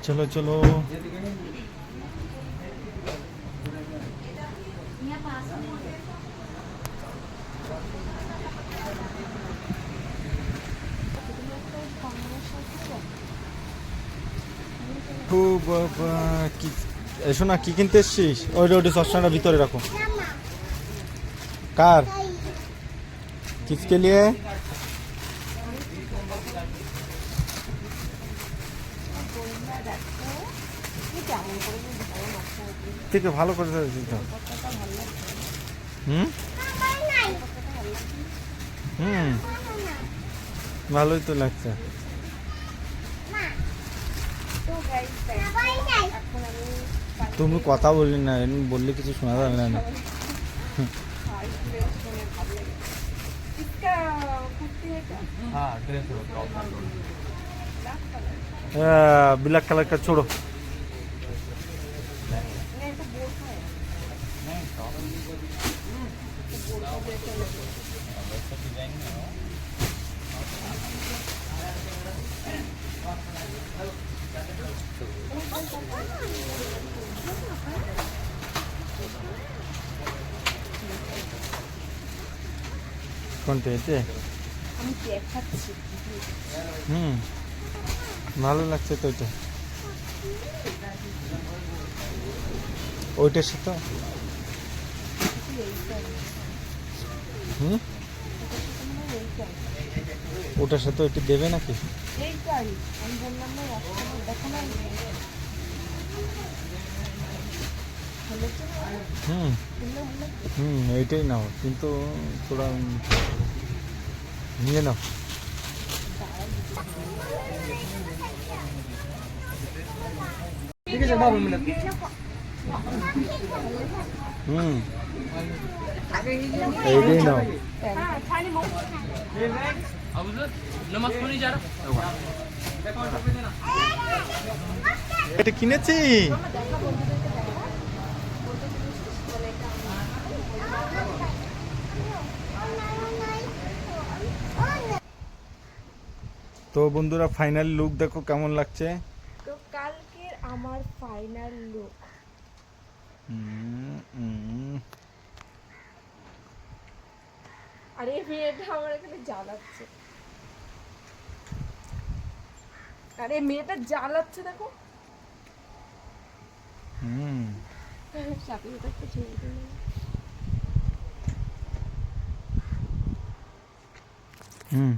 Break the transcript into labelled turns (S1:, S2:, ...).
S1: চলো চলো। ও বাবা, কি এসো না, কি কিনতে এসছিস? ওইটা ওইটা চশমাটা ভিতরে রাখো। কার? কিসকে লিয়ে? থেকে ভালো করে দিতে। হুম হুম, ভালোই তো লাগছে। তুমি কথা বললি না, এমনি বললে কিছু শোনা যাবে না। ब्लैक कलर का छोड़ो। কোনটা এতে? হুম, ভালো লাগছে তো এটা। ওইটার সাথে হুম, ওটার সাথে ওইটা দেবে নাকি? হুম হুম, এইটাই নাও, কিন্তু তোরা নিয়ে নাও।
S2: ঠিক আছে বাবু মিলে
S1: হুম, এইটাই নাও। এটা কিনেছি। তো বন্ধুরা, ফাইনাল লুক দেখো কেমন লাগছে।
S3: তো কালকের আমার ফাইনাল লুক। আর এই মেয়েটা আমার এখানে জ্বালাচ্ছে, আরে মেয়েটা জ্বালাচ্ছে দেখো। সাথে সাথে একটা ছবি তুলে।
S1: হুম